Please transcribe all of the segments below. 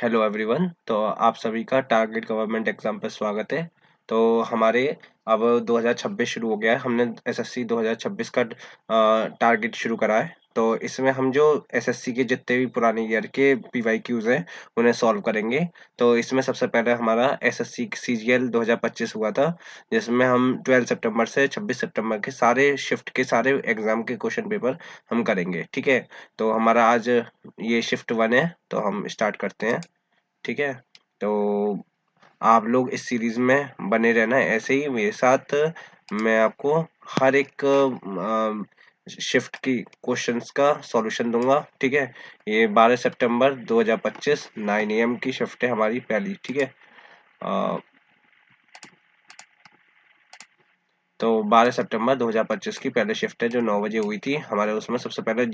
Hello everyone. तो आप सभी का टारगेट गवर्नमेंट एग्जाम पर स्वागत है। तो हमारे अब 2026 शुरू हो गया है। हमने एसएससी 2026 का टारगेट शुरू करा है। तो इसमें हम जो एसएससी के जितने भी पुराने ईयर के पीवाईक्यूज हैं उन्हें सॉल्व करेंगे। तो इसमें सबसे पहले हमारा एसएससी सीजीएल 2025 हुआ था, जिसमें हम 12 सितंबर से 26 सितंबर के सारे शिफ्ट के सारे एग्जाम के क्वेश्चन पेपर हम करेंगे। ठीक है। तो हमारा आज ये शिफ्ट 1 है, तो हम स्टार्ट करते हैं। ठीक है। तो आप लोग इस सीरीज में बने रहना है ऐसे ही मेरे साथ। मैं आपको हर एक शिफ्ट की क्वेश्चंस का सॉल्यूशन दूंगा। ठीक है। ये 12 सितंबर 2025 9 AM की शिफ्ट है हमारी पहली। ठीक है। अ, तो 12 सितंबर 2025 की पहले शिफ्ट है जो 9 बजे हुई थी हमारे। उसमें सबसे पहले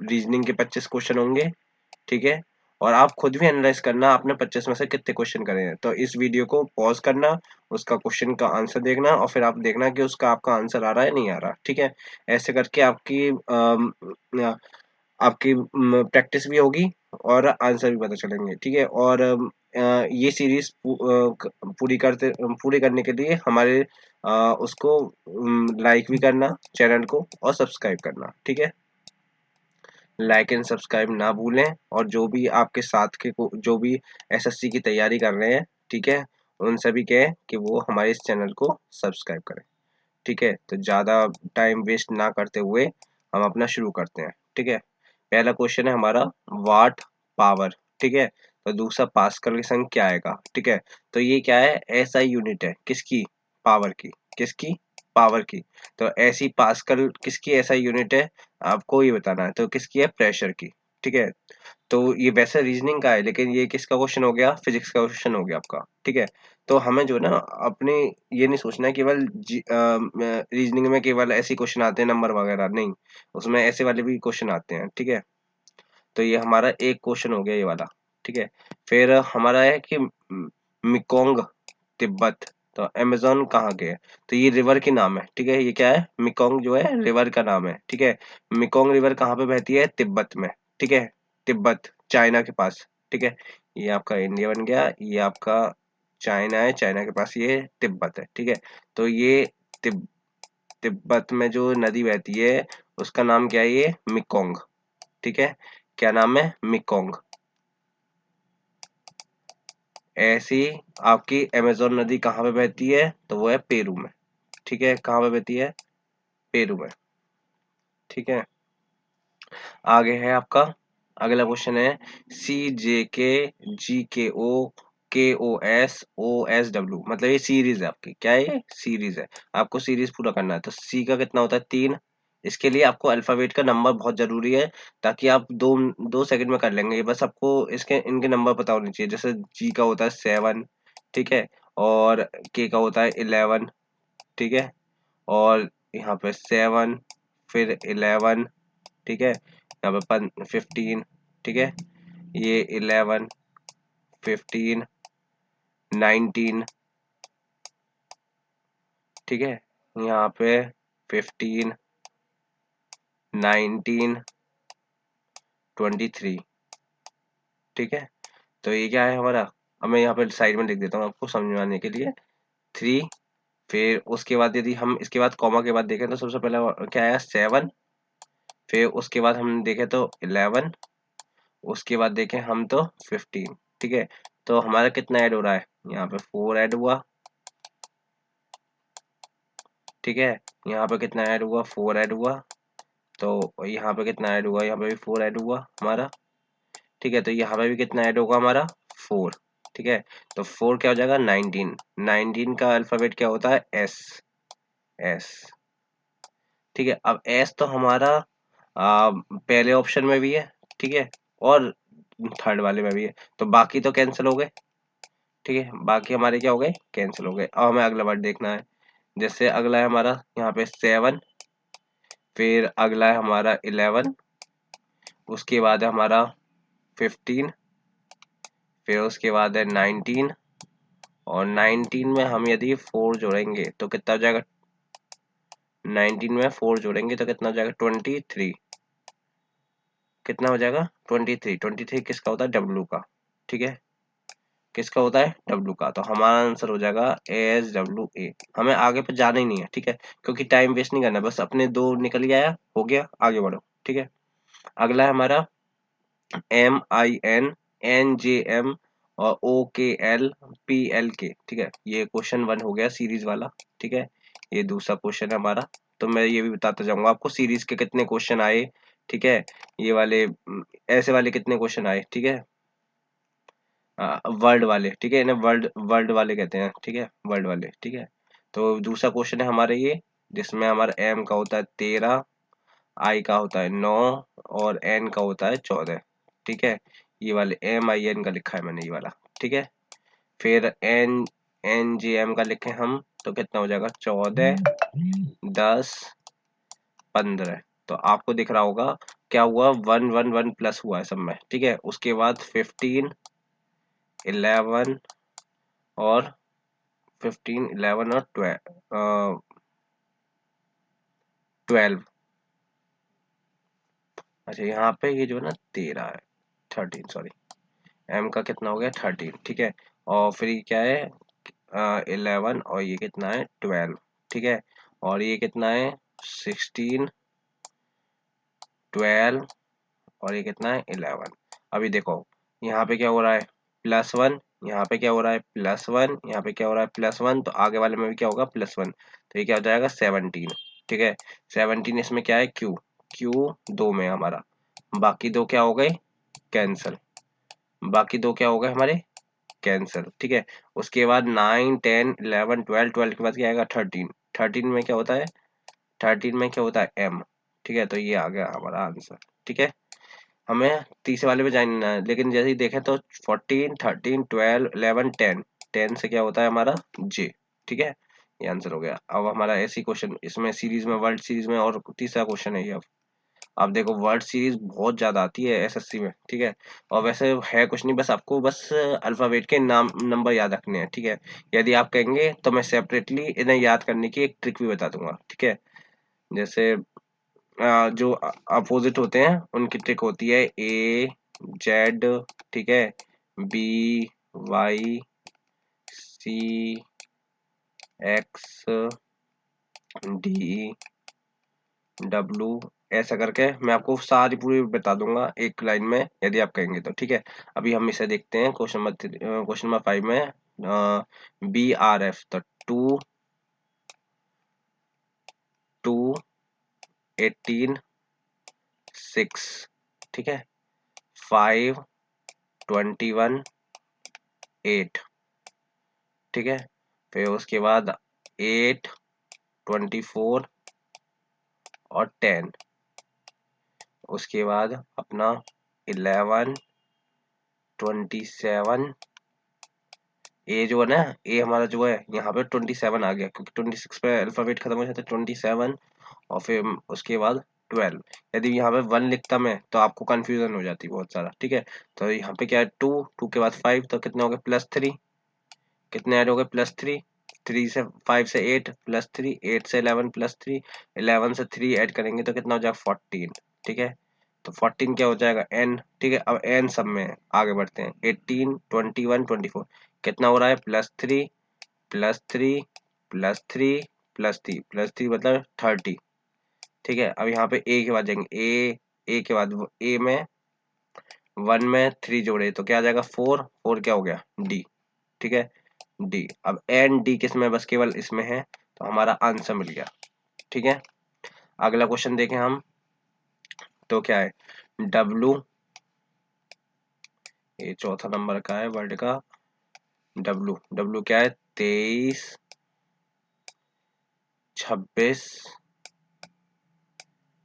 रीजनिंग के 25 क्वेश्चन होंगे। ठीक है। और आप खुद भी एनालाइज करना आपने 25 में से कितने क्वेश्चन करे हैं। तो इस वीडियो को पॉज करना, उसका क्वेश्चन का आंसर देखना और फिर आप देखना कि उसका आपका आंसर आ रहा है नहीं आ रहा। ठीक है। ऐसे करके आपकी प्रैक्टिस भी होगी और आंसर भी पता चलेंगे। ठीक है। और ये सीरीज पूरी करने के लिए हमारे उसको लाइक भी करना चैनल को और सब्सक्राइब करना। ठीक है। लाइक एंड सब्सक्राइब ना भूलें। और जो भी आपके साथ के जो भी एसएससी की तैयारी कर रहे हैं, ठीक है, उन सभी कहें कि वो हमारे इस चैनल को सब्सक्राइब करें। ठीक है। तो ज़्यादा टाइम वेस्ट ना करते हुए हम अपना शुरू करते हैं। ठीक है। पहला क्वेश्चन है हमारा वाट पावर। ठीक है। तो दूसरा पास्कल की संख्या क्या आएगा। ठीक है। तो ये क्या है, एसआई यूनिट है किसकी, पावर की। किसकी, पावर की। तो ऐसी पास्कल किसकी एसआई यूनिट है, आपको ये बताना है। तो किसकी है, प्रेशर की। ठीक है। तो ये वैसे रीजनिंग का है, लेकिन ये किसका क्वेश्चन हो गया, फिजिक्स का क्वेश्चन हो गया आपका। ठीक है। तो हमें जो है ना अपने ये नहीं सोचना है केवल रीजनिंग में केवल ऐसे क्वेश्चन आते हैं नंबर वगैरह नहीं, उसमें ऐसे वाले भी क्वेश्चन आते हैं। ठीक है। तो ये हमारा एक क्वेश्चन हो गया ये वाला। ठीक है। फिर हमारा है कि मिकोंग तिब्बत, तो अमेज़न कहाँ के है। तो ये रिवर के नाम है। ठीक है। ये क्या है, मिकोंग जो है रिवर का नाम है। ठीक है। मिकोंग रिवर कहाँ पे बहती है, तिब्बत में। ठीक है। तिब्बत चाइना के पास। ठीक है। ये आपका इंडिया बन गया, ये आपका चाइना है, चाइना के पास ये तिब्बत है। ठीक है। तो ये तिब्बत में जो नदी बहती है उसका नाम क्या है, ये मिकोंग। ठीक है। क्या नाम है, मिकोंग। ऐसी आपकी अमेज़न नदी कहाँ पे बहती है, तो वो है पेरू में। ठीक है। कहाँ पे बहती है, पेरू में। ठीक है। आगे है आपका अगला क्वेश्चन है सी जे K G K O S O S W, मतलब ये सीरीज है आपकी। क्या है, ये सीरीज है। आपको सीरीज पूरा करना है। तो सी का कितना होता है, 3। इसके लिए आपको अल्फाबेट का नंबर बहुत जरूरी है, ताकि आप दो दो सेकंड में कर लेंगे। ये बस आपको इसके इनके नंबर पता होने चाहिए। जैसे जी का होता है 7। ठीक है। और के का होता है 11। ठीक है। और यहाँ पे 7, फिर 11। ठीक है। यहाँ पे 15। ठीक है। ये 11, 15, 19। ठीक है। यहाँ पे 15, 19, 23। ठीक है। तो ये क्या है हमारा, अब मैं यहाँ पे साइड में लिख देता हूँ आपको समझाने के लिए। 3। फिर उसके बाद यदि हम इसके बाद कॉमा के बाद देखें तो सबसे पहले क्या आया, 7। फिर उसके बाद हम देखें तो 11। उसके बाद देखें हम तो 15। ठीक है। तो हमारा कितना ऐड हो रहा है, यहाँ पे 4 ऐड हुआ। ठीक है। यहाँ पे कितना ऐड हुआ, 4 ऐड हुआ। तो यहाँ पे कितना ऐड हुआ, यहाँ पे भी 4 ऐड हुआ हमारा। ठीक है। तो यहाँ पे भी कितना ऐड होगा हमारा, 4। ठीक है। तो 4 क्या हो जाएगा, 19। 19 का अल्फाबेट क्या होता है, एस। एस। ठीक है। अब एस तो हमारा पहले ऑप्शन में भी है। ठीक है। और थर्ड वाले में भी है। तो बाकी तो कैंसिल हो गए। ठीक है। बाकी हमारे क्या हो गए, कैंसिल हो गए। अब हमें अगला वर्ड देखना है। जैसे अगला है हमारा यहाँ पे 7। फिर अगला है हमारा 11। उसके बाद है हमारा 15। फिर उसके बाद है 19। और 19 में हम यदि 4 जोड़ेंगे तो कितना हो जाएगा, 19 में 4 जोड़ेंगे तो कितना हो जाएगा, 23। कितना हो जाएगा, 23। 23 किसका होता है, डब्लू का। ठीक है, किसका होता है, डब्लू का। तो हमारा आंसर हो जाएगा एस डब्ल्यू ए। हमें आगे पर जाना ही नहीं है, ठीक है, क्योंकि टाइम वेस्ट नहीं करना, बस अपने दो निकल गया, हो गया, आगे बढ़ो। ठीक है, अगला है हमारा M I N, N J M और ओ के एल पी एल के। ठीक है, ये क्वेश्चन वन हो गया सीरीज वाला। ठीक है, ये दूसरा क्वेश्चन है हमारा। तो मैं ये भी बताता जाऊंगा आपको सीरीज के कितने क्वेश्चन आए। ठीक है, ये वाले ऐसे वाले कितने क्वेश्चन आए। ठीक है, वर्ल्ड वाले, ठीक है, इन्हें वर्ल्ड वर्ल्ड वाले कहते हैं। ठीक है, वर्ल्ड वाले। ठीक है, तो दूसरा क्वेश्चन है हमारे ये, जिसमें हमारा एम का होता है 13, आई का होता है 9 और एन का होता है 14। ठीक है, ये वाले एम आई एन का लिखा है मैंने, ये वाला। ठीक है, फिर एन एन जी एम का लिखे हम, तो कितना हो जाएगा 14, 10, 15। तो आपको दिख रहा होगा क्या हुआ, 1 1 1 प्लस हुआ है सब में। ठीक है, उसके बाद 15, 11 और 15, 11 और 12। अच्छा, यहाँ पे ये जो है ना 13 है, 13 सॉरी, एम का कितना हो गया 13। ठीक है, और फिर ये क्या है 11 और ये कितना है 12। ठीक है, और ये कितना है 16, 12 और ये कितना है 11। अभी देखो यहाँ पे क्या हो रहा है +1, यहाँ पे क्या हो रहा है +1, यहाँ पे क्या हो रहा है +1, तो आगे वाले में भी क्या होगा +1, तो ये क्या हो जाएगा 17। ठीक है, 17 इसमें क्या है क्यू, क्यू दो में है हमारा, बाकी दो क्या हो गए कैंसल, बाकी दो क्या हो गए हमारे कैंसल। ठीक है, उसके बाद 9 10 11 12, 12 के बाद क्या आएगा 13, 13 में क्या होता है, 13 में क्या होता है एम। ठीक है, तो ये आ गया हमारा आंसर। ठीक है, हमें तीसरे वाले पे जानना है, लेकिन जैसे ही देखें तो 14 13 12 11 10, 10 से क्या होता है हमारा जे। ठीक है, ये आंसर हो गया। अब हमारा ऐसी क्वेश्चन इसमें सीरीज में, वर्ल्ड सीरीज में और तीसरा क्वेश्चन है ये। अब देखो वर्ड सीरीज बहुत ज्यादा आती है एसएससी में। ठीक है, और वैसे है कुछ नहीं, बस आपको बस अल्फाबेट के नाम नंबर याद रखने हैं। ठीक है, यदि आप कहेंगे तो मैं सेपरेटली इन्हें याद करने की एक ट्रिक भी बता दूंगा। ठीक है, जैसे जो अपोजिट होते हैं उनकी ट्रिक होती है ए जेड, ठीक है, B Y C X D W, ऐसा करके मैं आपको सारी पूरी बता दूंगा एक लाइन में यदि आप कहेंगे तो। ठीक है, अभी हम इसे देखते हैं क्वेश्चन नंबर 5 में बी आर एफ, तो 2 2 18 6। ठीक है, 5 21 8। ठीक है, फिर उसके बाद 8 24 और 10। उसके बाद अपना 11 27। ए जो है ना, ए हमारा जो है यहाँ पे 27 आ गया, क्योंकि 26 पे अल्फाबेट खत्म हो जाता है, 27 और फिर उसके बाद 12। यदि यहाँ पे 1 लिखता मैं तो आपको कंफ्यूजन हो जाती बहुत सारा। ठीक है, तो यहाँ पे क्या है 2, 2 के बाद 5, तो कितने हो गए +3, कितने ऐड हो गए +3, 3 से 5 से 8 +3, 8 से 11 +3, 11 से 3 ऐड करेंगे तो कितना हो जाएगा 14। ठीक है, तो 14 क्या हो जाएगा n। ठीक है, अब n सब में है, आगे बढ़ते हैं 18 21 24, कितना हो रहा है +3 +3 +3 +3 मतलब 30। ठीक है, अब यहाँ पे a के बाद जाएंगे a के बाद a में 1 में 3 जोड़े तो क्या आ जाएगा 4, 4 क्या हो गया d। ठीक है, डी। अब एन डी किस में, बस केवल इसमें है, तो हमारा आंसर मिल गया। ठीक है, अगला क्वेश्चन देखें हम, तो क्या है डब्लू, ये चौथा नंबर का है वर्ड का। डब्लू, डब्लू क्या है 23 26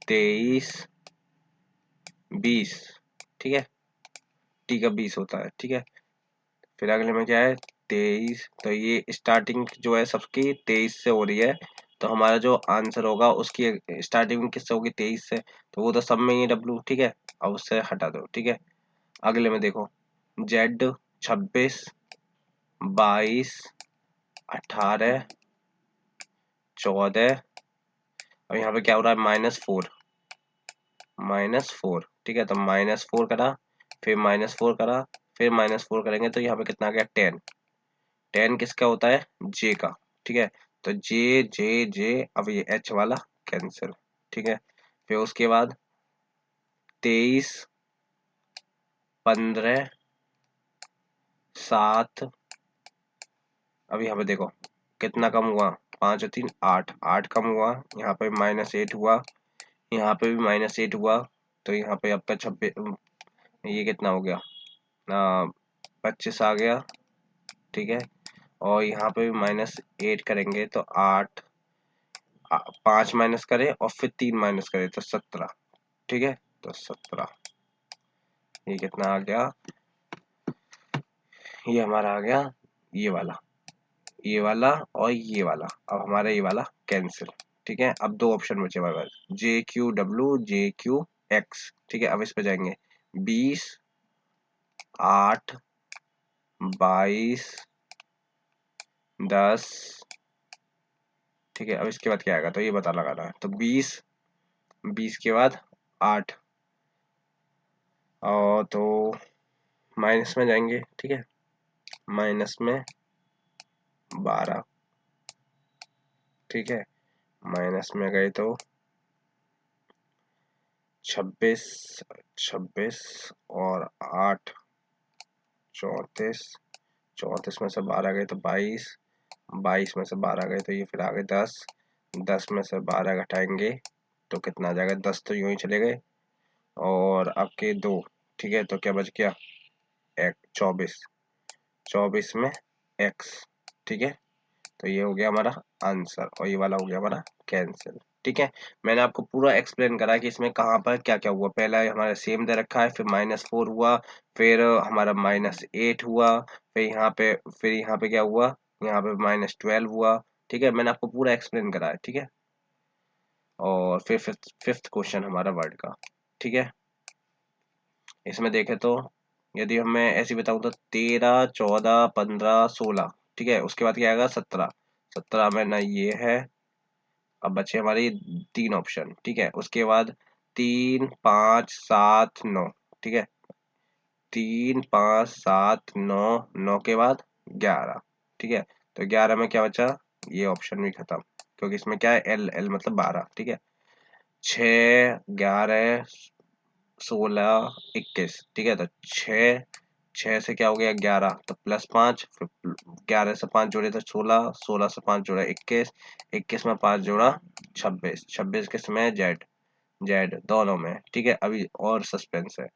23 20। ठीक है, टी का 20 होता है। ठीक है, फिर अगले में क्या है 23, तो ये स्टार्टिंग जो है सबकी 23 से हो रही है, तो हमारा जो आंसर होगा उसकी स्टार्टिंग किससे होगी 23 से, तो वो तो सब में ही है डब्लू। ठीक है, अब उससे हटा दो। ठीक है, अगले में देखो जेड 26 22 18 14, और यहाँ पे क्या हो रहा है -4, -4। ठीक है, तो -4 करा, फिर -4 करा, फिर -4 करेंगे तो यहाँ पे कितना आ गया 10। 10 किसका होता है, जे का, ठीक है। तो जे जे जे, अब ये एच वाला कैंसिल, ठीक है। फिर उसके बाद 23, 15, 7, अब यहाँ पे देखो कितना कम हुआ, 5 और 3 8, 8 कम हुआ, यहाँ पे -8 हुआ, यहाँ पे भी -8 हुआ, तो यहाँ पे आपका 26, ये कितना हो गया, 25 आ गया, ठीक है। और यहाँ पे भी -8 करेंगे तो 8, 5 माइनस करें और फिर 3 माइनस करें तो 17, ठीक है। तो 17, ये कितना आ गया, ये हमारा आ गया ये वाला, ये वाला और ये वाला। अब हमारा ये वाला कैंसिल, ठीक है। अब दो ऑप्शन बचे हमारे पास, JQ W JQ X, ठीक है। अब इस पे जाएंगे 20, 8, 22, 10, ठीक है। अब इसके बाद क्या आएगा तो ये पता लगाना है, तो 20, 20 के बाद 8, और तो माइनस में जाएंगे, ठीक है। माइनस में 12, ठीक है। माइनस में गए तो 26, 26 और 8, 34, 34 में से 12 गए तो 22, 22 में से 12 गए तो ये फिर आ गए 10, 10 में से 12 घटाएंगे तो कितना आ जाएगा, 10 तो यूं ही चले गए, और आपके 2, ठीक है। तो क्या बच गया, 24, 24 में x, ठीक है। तो ये हो गया हमारा आंसर और ये वाला हो गया हमारा कैंसिल, ठीक है। मैंने आपको पूरा एक्सप्लेन करा कि इसमें कहाँ पर क्या क्या हुआ। पहला हमारा सेम दे रखा है, फिर -4 हुआ, फिर हमारा -8 हुआ, फिर यहाँ पे क्या हुआ, यहाँ पे -12 हुआ, ठीक है। मैंने आपको पूरा एक्सप्लेन करा है, ठीक है। और फिर फिफ्थ क्वेश्चन हमारा वर्ड का, ठीक है। इसमें देखें तो यदि मैं ऐसे बताऊं तो 13, 14, 15, 16, ठीक है। उसके बाद क्या आएगा 17, 17 में ना ये है। अब बचे हमारे तीन ऑप्शन, ठीक है। उसके बाद 3, 5, 7, 9, ठीक है। 3, 5, 7, 9, 9 के बाद 11, ठीक है। तो 11 में क्या बचा, ये ऑप्शन भी खत्म, क्योंकि इसमें क्या है, एल एल मतलब 12, ठीक है। 6, 11, 16, 21, ठीक है। तो 6, 6 से क्या हो गया 11, तो +5, फिर 11 से 5 जोड़े तो 16, 16 से 5 जोड़ा 21, 21 में 5 जोड़ा 26, 26 किस में, जेड, जेड दोनों में, ठीक है। अभी और सस्पेंस है,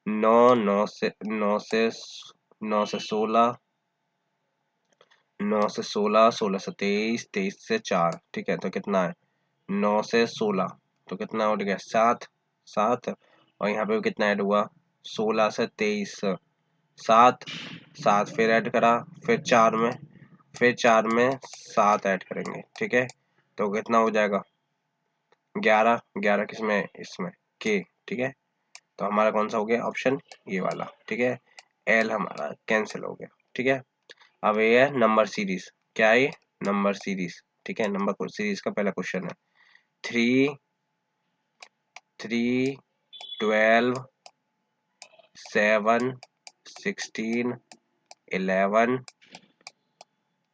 9, 9 से 16, 9 से 16, 16 से 23, 23 से 4, ठीक है। तो कितना है, 9 से 16, तो कितना उठ गया 7, 7, और यहाँ पे भी कितना ऐड हुआ, 16 से 23, 7, 7 फिर ऐड करा, फिर 4 में, फिर 4 में 7 ऐड करेंगे, ठीक है। तो कितना हो जाएगा 11, 11 किसमें, इसमें के, ठीक है। तो हमारा कौन सा हो गया ऑप्शन, ये वाला, ठीक है। एल हमारा कैंसिल हो गया, ठीक है। अब ये है नंबर सीरीज, क्या है ये, नंबर सीरीज, ठीक है। नंबर सीरीज का पहला क्वेश्चन है, 3, 3, 12, 7, 16, 11,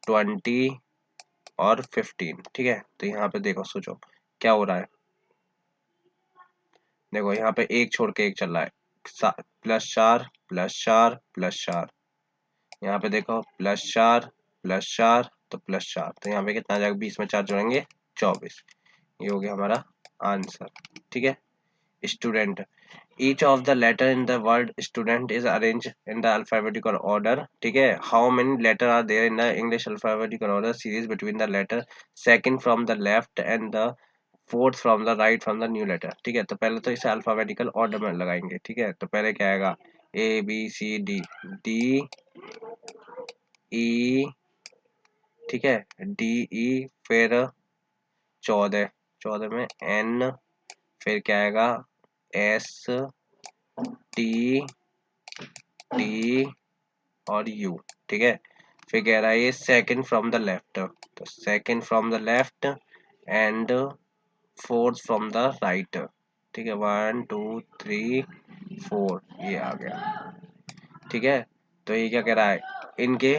20 और 15, ठीक है। तो यहाँ पे देखो, सोचो क्या हो रहा है। देखो यहाँ पे एक छोड़ के एक चल रहा है, +4, +4, +4, यहाँ पे देखो +4, +4, तो +4, तो यहाँ पे कितना आ जाएगा, 20 में 4 जोड़ेंगे 24, ये हो गया हमारा आंसर, ठीक है। Student, each of the letter in the word student is arranged in the alphabetical order, ठीक है। how many letter are there in the English alphabetical order series between the letter second from the left and the fourth from the right from the new letter, ठीक है। तो पहले तो इसे alphabetical order में लगाएंगे, ठीक है। तो पहले क्या आएगा, ABCD, D, E, ठीक है, DE, फिर 14, 14 में N, फिर क्या आएगा ST, D और U, ठीक है। फिर कह रहा है ये सेकंड फ्रॉम द लेफ्ट, तो second from the left and fourth from the right, ठीक है। 1 2 3 4, ये आ गया, ठीक है। तो ये क्या कह रहा है, इनके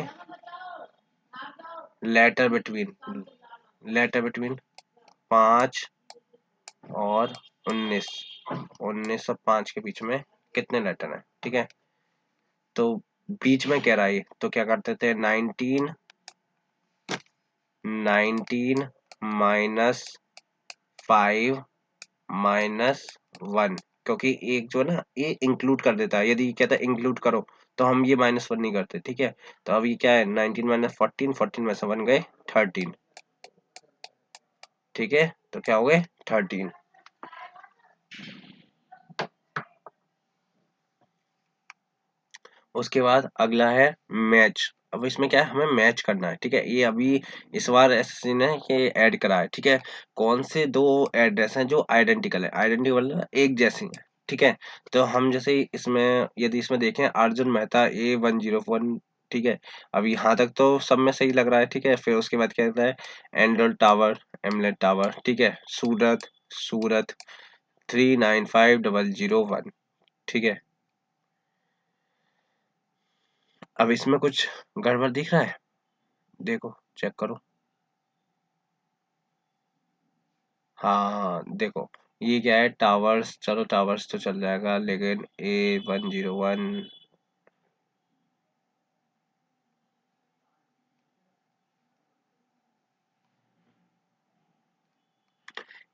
लेटर बिटवीन, लेटर बिटवीन 5 और 19, 19 और 5 के बीच में कितने लेटर हैं, ठीक है। तो बीच में कह रहा है, तो क्या करते थे, 19, 19 माइनस 5 माइनस 1, क्योंकि एक जो है ना ये इंक्लूड कर देता है, यदि ये कहता है इंक्लूड करो तो हम ये -1 नहीं करते, ठीक है। तो अब ये क्या है, 19 माइनस 14, 14 में से 1 गए 13, ठीक है। तो क्या हो गए 13। उसके बाद अगला है मैच। अब इसमें क्या है, हमें मैच करना है, ठीक है। ये अभी इस बार एसएससी ने ये ऐड करा है, ठीक है। कौन से दो एड्रेस हैं जो आइडेंटिकल है, आइडेंटिकल मतलब एक जैसी है, ठीक है। तो हम जैसे इसमें, यदि इसमें देखें अर्जुन मेहता A101, ठीक है। अब यहाँ तक तो सब में सही लग रहा है, ठीक है। फिर उसके बाद क्या कहता है, एंडल टावर, एमलेट टावर, ठीक है। सूरत, सूरत 395001, ठीक है। अब इसमें कुछ गड़बड़ दिख रहा है, देखो चेक करो। हाँ देखो, ये क्या है, टावर्स, चलो टावर्स तो चल जाएगा, लेकिन A101,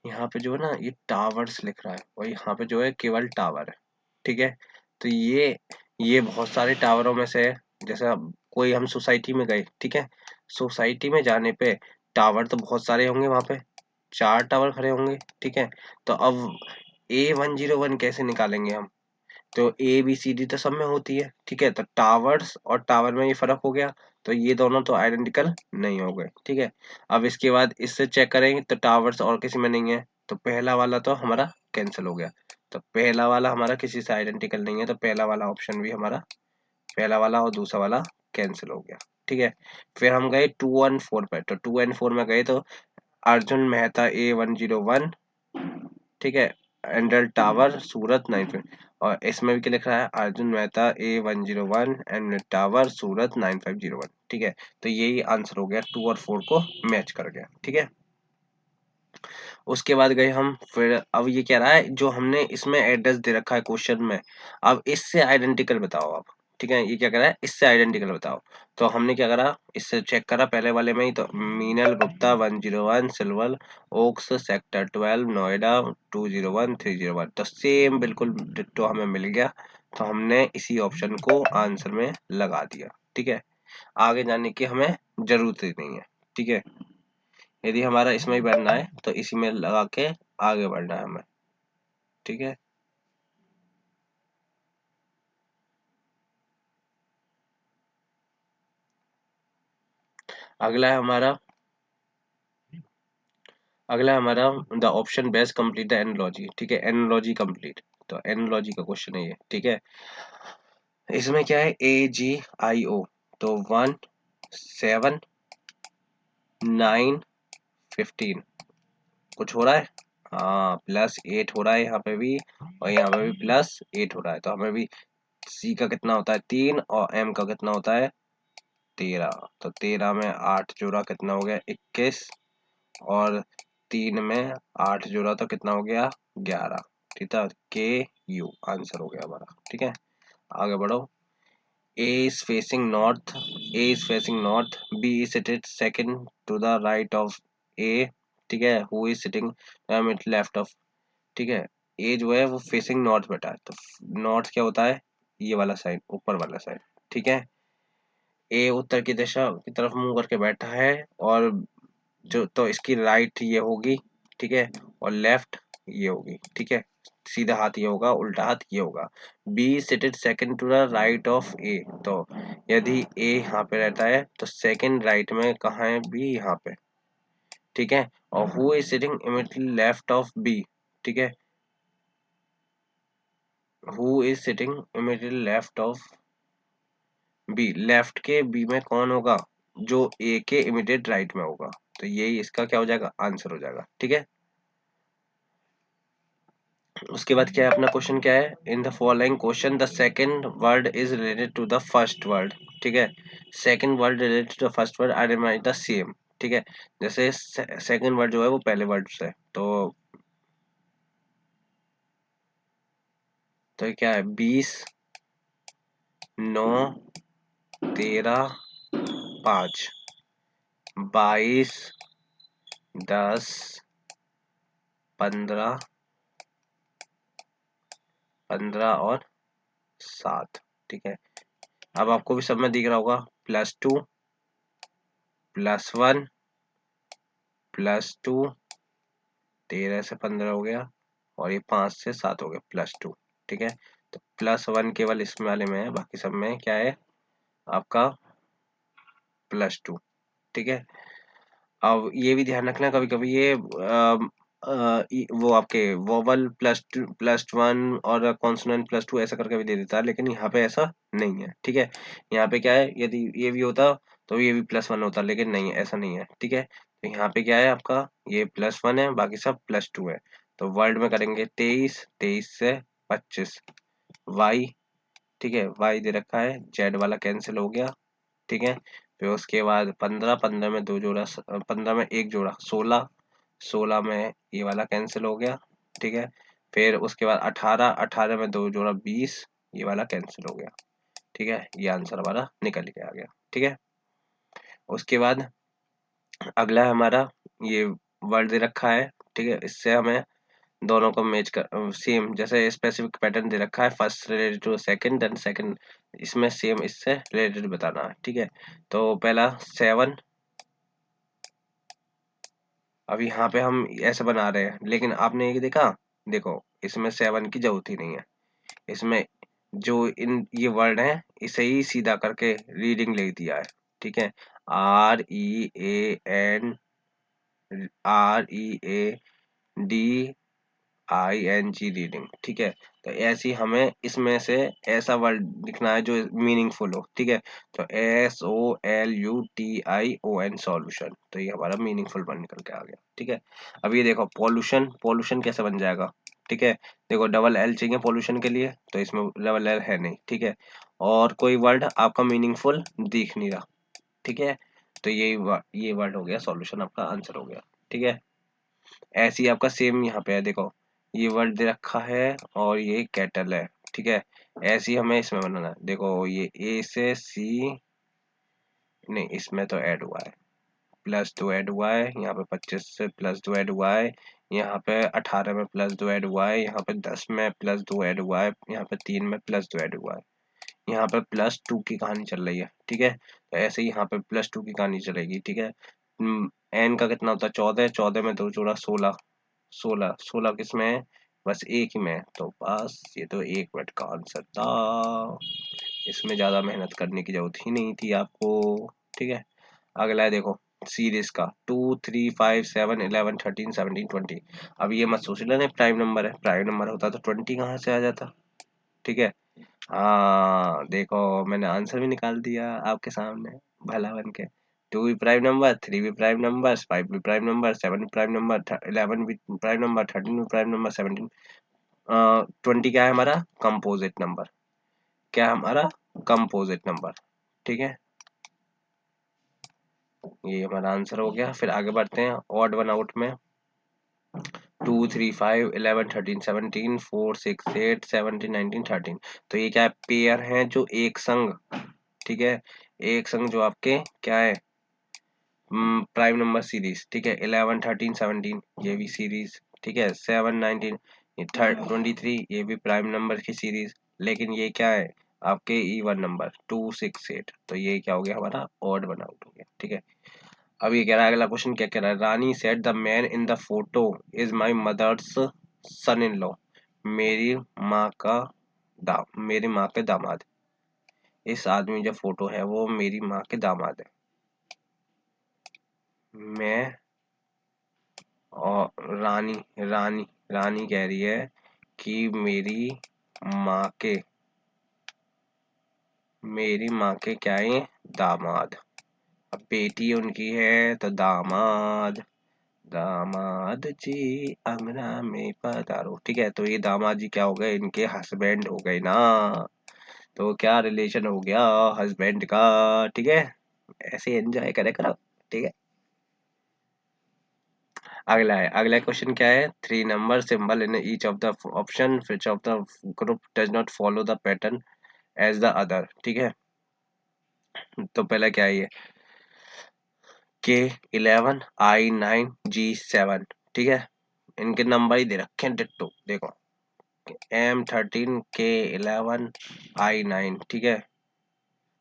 यहाँ पे जो है ना ये टावर्स लिख रहा है, और यहाँ पे जो है केवल टावर है, ठीक है। तो ये बहुत सारे टावरों में से है। जैसे अब कोई हम सोसाइटी में गए, ठीक है। सोसाइटी में जाने पे टावर तो बहुत सारे होंगे, वहां पे 4 टावर खड़े होंगे, ठीक है। तो अब A101 कैसे निकालेंगे हम, तो ए बी सी डी तो सब में होती है, ठीक है। तो टावर्स और टावर में ये फर्क हो गया, तो ये दोनों तो आइडेंटिकल नहीं हो गए, ठीक है। अब इसके बाद इससे चेक करेंगे तो टावर्स और किसी में नहीं है, तो पहला वाला तो हमारा कैंसिल हो गया। तो पहला वाला हमारा किसी से आइडेंटिकल नहीं है, तो पहला वाला ऑप्शन भी हमारा, पहला वाला और दूसरा वाला कैंसिल हो गया, ठीक है। फिर हम गए 2 और 4 पे, तो 2 और 4 में गए तो अर्जुन मेहता A101, ठीक है। एंडल टावर सूरत 9, और इसमें भी क्या लिख रहा है, Arjun Mehta A101 and tower Surat 9501, ठीक है। तो यही आंसर हो गया, 2 और 4 को मैच कर गया, ठीक है। उसके बाद गए हम, फिर अब ये कह रहा है जो हमने इसमें एड्रेस दे रखा है क्वेश्चन में, अब इससे आइडेंटिकल बताओ आप, ठीक है। ये क्या कह रहा है, इससे आइडेंटिकल बताओ। तो हमने क्या करा, इससे चेक करा पहले वाले में ही, तो Meenal Gupta 101 silver oaks sector 12 Noida 201301, तो सेम बिल्कुल डिट्टो हमें मिल गया। तो हमने इसी ऑप्शन को आंसर में लगा दिया, ठीक है। आगे जाने की हमें जरूरत ही नहीं है, ठीक है। यदि हमारा इसमें ही बढ़ना है तो इसी में लगा के आगे बढ़ना है हमें, ठीक है। अगला है हमारा, अगला है हमारा the option best complete the analogy, ठीक है। एनोलॉजी कंप्लीट, तो एनोलॉजी का क्वेश्चन है ये, ठीक है। इसमें क्या है, AGIO, तो 1 7 9 15 कुछ हो रहा है, हाँ +8 हो रहा है यहाँ पे भी, और यहाँ पे भी +8 हो रहा है। तो हमें भी सी का कितना होता है 3, और एम का कितना होता है 13, तो 13 में 8 जोड़ा कितना हो गया 21, और 3 में 8 जोड़ा तो कितना हो गया 11, ठीक है। KU आंसर हो गया हमारा, ठीक है। आगे बढ़ो। A is facing north, A is facing north, B is seated second to the right of A, ठीक है। Who is sitting at left of, ठीक है। A जो है वो फेसिंग नॉर्थ बैठा है, तो नॉर्थ क्या होता है, ये वाला साइड, ऊपर वाला साइड, ठीक है। ए उत्तर की दिशा की तरफ मुंह करके बैठा है, और जो तो इसकी राइट ये होगी, ठीक है, और लेफ्ट ये होगी, ठीक है। सीधा हाथ ये होगा, उल्टा हाथ ये होगा। B seated second to the right of A, तो यदि ए यहाँ पे रहता है तो सेकंड राइट में कहाँ है, बी यहाँ पे, ठीक है। और who is sitting immediately left of B, ठीक है। Who is sitting immediately left of B, left के बी में कौन होगा, जो ए के इमीडिएट राइट में होगा। तो यही इसका क्या हो जाएगा, आंसर हो जाएगा, ठीक है। उसके बाद क्या है अपना क्वेश्चन, क्या है, in the following question the second word is related to the first word. ठीक है, second word related to the first word are um the same. ठीक है, जैसे सेकंड वर्ड जो है वो पहले वर्ड से, तो ये क्या है, 20, 9, 13, 5, 22, 10, 15, 15 और 7। ठीक है, अब आपको भी सब में दिख रहा होगा, +2, +1, +2, 13 से 15 हो गया, और ये 5 से 7 हो गया, +2। ठीक है, तो +1 केवल इसमें वाले में है, बाकी सब में क्या है आपका +2। ठीक है, अब ये भी ध्यान रखना, कभी कभी ये वो आपके वोवल +1 और कॉन्सोनेंट +2 ऐसा करके भी दे देता है, लेकिन यहाँ पे ऐसा नहीं है। ठीक है, यहाँ पे क्या है, यदि ये भी होता तो ये भी +1 होता, लेकिन नहीं है, ऐसा नहीं है। ठीक है, तो यहाँ पे क्या है आपका, ये +1 है, बाकी सब +2 है। तो वर्ल्ड में करेंगे 23, 23 से 25, वाई। ठीक है, वाई दे रखा है, जेड वाला कैंसिल हो गया। ठीक है, फिर उसके बाद 15, 15 में 2 जोड़ा, 15 में 1 जोड़ा 16, 16 में ये वाला कैंसिल हो गया। ठीक है, फिर उसके बाद 18, 18 में 2 जोड़ा 20, ये वाला कैंसिल हो गया। ठीक है, ये आंसर हमारा निकल के आ गया। ठीक है, उसके बाद अगला है हमारा, ये वर्ड दे रखा है। ठीक है, इससे हमें दोनों को मैच कर, सेम जैसे स्पेसिफिक पैटर्न दे रखा है, first related to second, then second इसमें सेम इससे रिलेटेड बताना है। ठीक है, तो पहला 7, अब यहाँ पे हम ऐसे बना रहे हैं, लेकिन आपने ये देखा, देखो इसमें 7 की जरूरत ही नहीं है। इसमें जो इन ये वर्ड है, इसे ही सीधा करके रीडिंग लिख दिया है। ठीक है, REAN, READING, रीडिंग। ठीक है, तो ऐसी हमें इसमें से ऐसा वर्ड लिखना है जो मीनिंगफुल हो। ठीक है, तो SOLUTION, सॉल्यूशन, तो ये हमारा मीनिंगफुल वर्ड निकल के आ गया। ठीक है, अब ये देखो पॉल्यूशन, पॉल्यूशन कैसे बन जाएगा। ठीक है, देखो डबल एल चाहिए पॉल्यूशन के लिए, तो इसमें डबल एल है नहीं। ठीक है, और कोई वर्ड आपका मीनिंगफुल दिख नहीं रहा। ठीक है, तो ये वर्ड हो गया सॉल्यूशन, आपका आंसर हो गया। ठीक है, ऐसे ही आपका सेम यहाँ पे है, देखो ये वर्ड दे रखा है और ये कैटल है। ठीक है, ऐसे ही हमें इसमें बनाना है, देखो ये ए से सी, नहीं इसमें तो ऐड हुआ है, +2 ऐड हुआ है, यहाँ पे 25 से +2 ऐड हुआ है, यहाँ पे 18 में +2 ऐड हुआ है, यहाँ पे 10 में +2 ऐड हुआ है, यहाँ पे 3 में +2 ऐड हुआ है, यहाँ पे +2 की कहानी चल रही है। ठीक है, तो ऐसे ही यहाँ पे +2 की कहानी चलेगी। ठीक है, एन का कितना होता है, 14, 14 में 2 जोड़ा 16, 16, 16 किसमें है, बस एक ही में है, तो बस ये तो 1 मिनट का आंसर था, इसमें ज्यादा मेहनत करने की जरूरत ही नहीं थी आपको। ठीक है, अगला है देखो सीरीज का, 2, 3, 5, 7, 11, 13, 17, 20। अब ये मत सोच लेना प्राइम नंबर है, प्राइम नंबर होता तो 20 कहाँ से आ जाता। ठीक है, हाँ देखो मैंने आंसर भी निकाल दिया आपके सामने, भला बन के। 2 भी प्राइम नंबर, 3 भी प्राइम नंबर, 5 भी प्राइम नंबर, 7 भी प्राइम नंबर, 11 भी प्राइम नंबर, 13 भी प्राइम नंबर, 17, 20 क्या है हमारा कंपोजिट नंबर, क्या है हमारा कंपोजिट नंबर। ठीक है, ये हमारा आंसर हो गया। फिर आगे बढ़ते हैं ऑड वन आउट में, 2, 3, 5, 11, 13, 17, 4, 6, 8, 17, 19, 13। तो ये क्या है, पेयर हैं जो एक संग, ठीक है, एक संग जो आपके क्या है, प्राइम नंबर सीरीज। ठीक है, 11, 13, 17 ये भी सीरीज। ठीक है, 7, 19, 23 ये भी प्राइम नंबर की सीरीज। लेकिन ये क्या है आपके इवन नंबर 2, 6, 8, तो ये क्या हो गया हमारा ऑड वन आउट हो गया। ठीक है, अब ये कह रहा है अगला क्वेश्चन क्या कह रहा है, Rani said the man in the photo is my mother's son in law, मेरी माँ का मेरी माँ के दामाद, इस आदमी जो फोटो है वो मेरी माँ के दामाद है। मैं और रानी, रानी कह रही है कि मेरी माँ के क्या है दामाद, अब बेटी उनकी है तो दामाद, दामाद जी अंगना में पधारो। ठीक है, तो ये दामाद जी क्या हो गए, इनके हस्बैंड हो गए ना, तो क्या रिलेशन हो गया हस्बैंड का। ठीक है, ऐसे एंजॉय करे करो। ठीक है, अगला है, अगला क्वेश्चन क्या है, 3 number symbol in each of the option which of the group does not follow the pattern as the other. ठीक है, तो पहला क्या है ये, K11 I9 G7। ठीक है, इनके नंबर ही दे रखे हैं डिट्टो, देखो M13 K11 I9। ठीक है,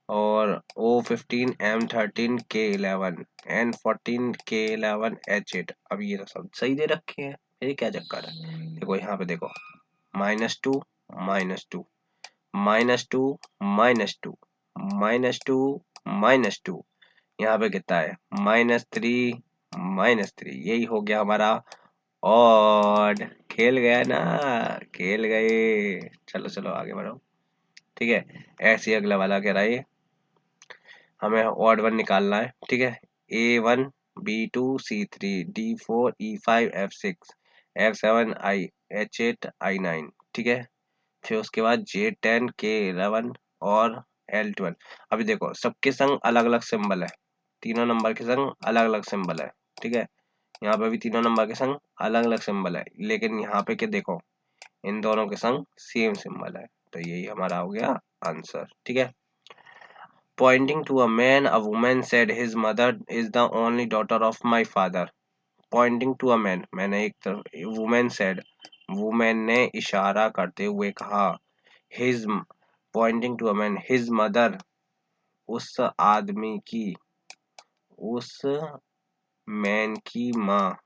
और O15 M13 K11 N14 K11 H8। अब ये तो सब सही दे रखे हैं, ये क्या चक्कर है। देखो यहाँ पे देखो, -2 -2 -2 -2 -2 -2, यहाँ पे कितना है -3 -3, यही हो गया हमारा। और खेल गया ना, खेल गए। चलो चलो आगे बढ़ो। ठीक है, ऐसे ही अगला वाला कह रहा है, हमें ऑड वन निकालना है। ठीक है, A1 B2 C3 D4 E5 F6 F7 I H8 I9। ठीक है, फिर उसके बाद J10 K11 और L12। अभी देखो सबके संग अलग अलग सिंबल है, तीनों नंबर के संग अलग अलग सिंबल है। ठीक है, यहाँ पे भी तीनों नंबर के संग अलग अलग सिंबल है, लेकिन यहाँ पे क्या देखो, इन दोनों के संग सेम सिंबल है, तो यही हमारा हो गया आंसर। ठीक है, Pointing to a man, a woman said his mother is the only daughter of my father. Pointing to a man, मैंने एक तरफ, woman said, woman ने इशारा करते हुए कहा, his, pointing to a man, his mother, उस आदमी की, उस मैन की माँ।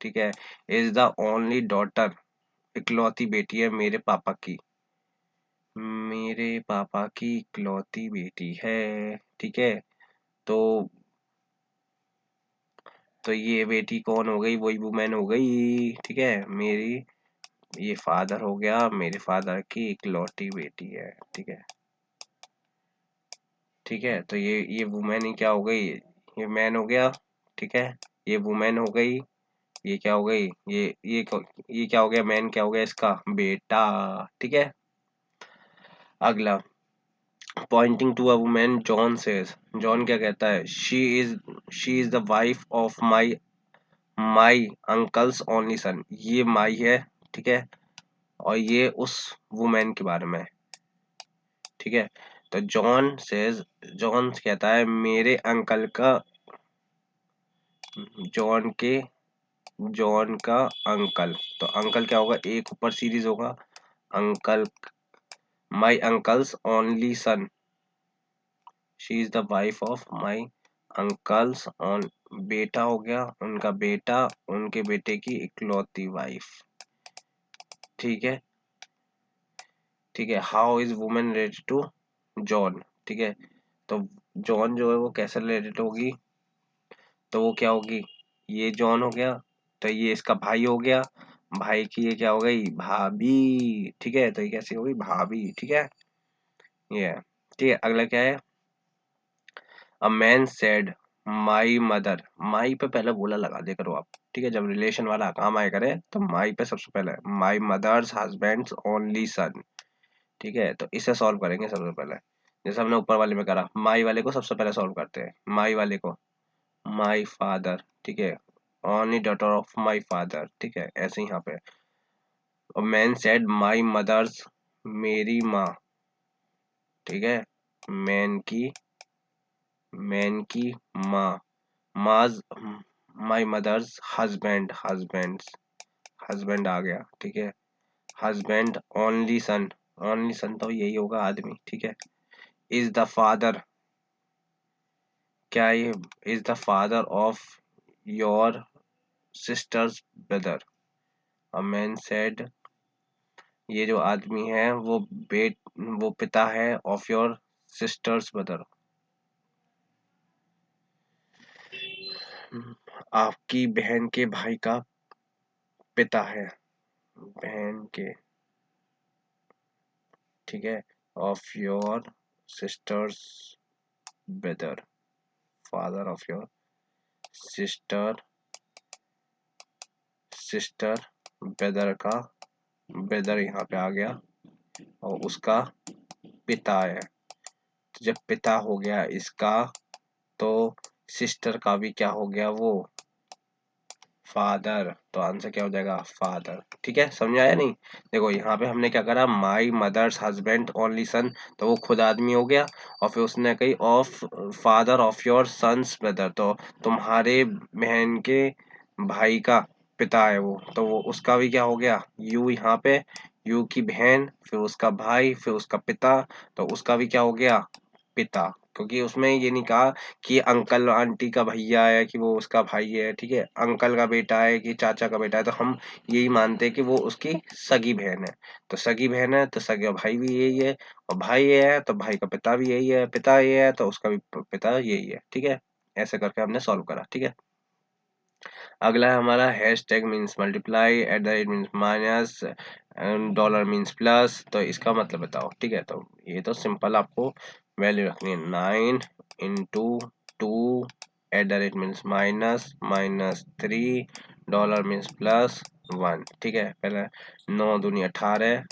ठीक है, is the only daughter, इकलौती बेटी है मेरे पापा की, मेरे पापा की इकलौती बेटी है। ठीक है, तो ये बेटी कौन हो गई, वही वुमेन हो गई। ठीक है, मेरी, ये फादर हो गया, मेरे फादर की इकलौती बेटी है। ठीक है, ठीक है, तो ये वुमेन ही क्या हो गई, ये मैन हो गया। ठीक है, ये वुमेन हो गई, ये क्या हो गई, ये क्या हो गया, मैन क्या हो गया इसका बेटा। ठीक है, अगला, pointing to a women John says, John क्या कहता है, she is the wife of my uncle's only son, ये माई है। ठीक है, और ये उस वुमेन के बारे में है। ठीक है, तो जॉन कहता है मेरे अंकल का, जॉन के, जॉन का अंकल, तो अंकल क्या होगा, एक ऊपर सीरीज होगा, uncle, my uncle's only son, she is the wife of my uncle's on, बेटा हो गया उनका बेटा, उनके बेटे की इकलौती वाइफ। ठीक है, ठीक है, how is women related to John. ठीक है, तो जॉन जो है वो कैसे रिलेटेड होगी, तो वो क्या होगी, ये जॉन हो गया, तो ये इसका भाई हो गया, भाई की ये क्या हो गई, भाभी। ठीक है, तो ये कैसी हो गई, भाभी। ठीक है, ये है। ठीक है, अगला क्या है, a man said my mother, my पे पहले बोला लगा दे करो आप। ठीक है, जब रिलेशन वाला काम आया करे तो माई पे सबसे पहले, my mother's husband's only son. ठीक है, तो इसे सॉल्व करेंगे सबसे पहले, जैसे हमने ऊपर वाले में करा, माई वाले को सबसे पहले सॉल्व करते हैं, माई वाले को, माई फादर। ठीक है, only daughter of my father. ठीक है, ऐसे ही यहाँ पे, मैन सेड माई मदर्स, मेरी माँ। ठीक है, मैन की, मैन की माँ, माज, माई मदर्स हस्बैंड, हस्बैंड आ गया। ठीक है, हस्बैंड ओनली सन, ओनली सन तो यही होगा आदमी। ठीक है, इज द फादर, क्या ये, is the father of your sisters brother. A man said, ये जो आदमी है वो बेट, वो पिता है ऑफ योर सिस्टर्स ब्रदर, आपकी बहन के भाई का पिता है, बहन के। ठीक है, of your sisters brother, father of your sister sister, brother का ब्रदर यहाँ पे आ गया, और उसका पिता है। तो जब पिता हो गया इसका, तो सिस्टर का भी क्या हो गया, वो फादर। तो आंसर क्या हो जाएगा, फादर। ठीक है, समझ आया नहीं? देखो यहाँ पे हमने क्या करा, my mother's husband only son, तो वो खुद आदमी हो गया, और फिर उसने कही of father of your son's brother, तो तुम्हारे बहन के भाई का पिता है वो, तो वो उसका भी क्या हो गया, यू यहाँ पे, यू की बहन, फिर उसका भाई, फिर उसका पिता, तो उसका भी क्या हो गया, पिता। क्योंकि उसमें ये नहीं कहा कि अंकल आंटी का भैया है कि वो उसका भाई है, ठीक है, अंकल का बेटा है कि चाचा का बेटा है, तो हम यही मानते हैं कि वो उसकी सगी बहन है। तो सगी बहन है तो सगा भाई भी यही है, और भाई ये है तो भाई का पिता भी यही है, पिता ये है तो उसका भी पिता यही है। ठीक है, ऐसे करके हमने सॉल्व करा। ठीक है, अगला है हमारा hash tag means multiply, at the rate means minus, dollar means plus, तो इसका मतलब बताओ। ठीक है, तो ये तो सिंपल आपको वैल्यू रखनी है, 9 into 2, at the rate means minus, -3, dollar means +1। ठीक है, पहले 9 दूनी 18,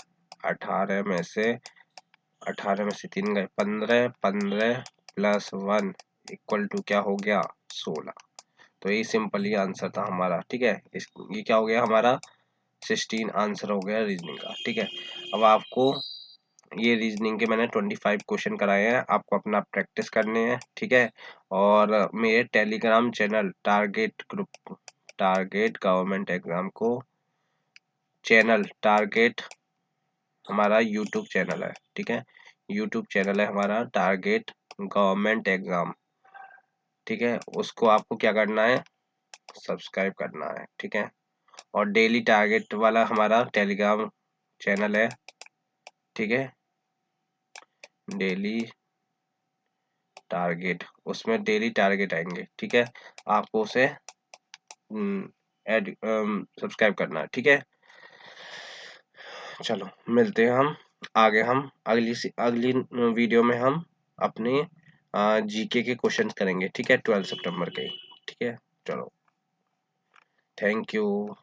18 में से 3 गए 15, 15 +1 इक्वल टू क्या हो गया, 16। तो ये सिंपल ही आंसर था हमारा। ठीक है, इस ये क्या हो गया हमारा, 16 आंसर हो गया रीजनिंग का। ठीक है, अब आपको ये रीजनिंग के मैंने 25 क्वेश्चन कराए हैं, आपको अपना प्रैक्टिस करने हैं। ठीक है, और मेरे Telegram channel target group, target government exam को चैनल टारगेट, हमारा यूट्यूब चैनल है। ठीक है, यूट्यूब चैनल है हमारा टारगेट गवर्नमेंट एग्जाम। ठीक है, उसको आपको क्या करना है, सब्सक्राइब करना है। ठीक है, और डेली टारगेट वाला हमारा टेलीग्राम चैनल है। ठीक है, डेली टारगेट, उसमें डेली टारगेट आएंगे। ठीक है, आपको उसे ऐड सब्सक्राइब करना है। ठीक है, चलो मिलते हैं हम आगे, हम अगली वीडियो में हम अपने जीके के क्वेश्चंस करेंगे। ठीक है, 12 सितंबर के। ठीक है, चलो, थैंक यू।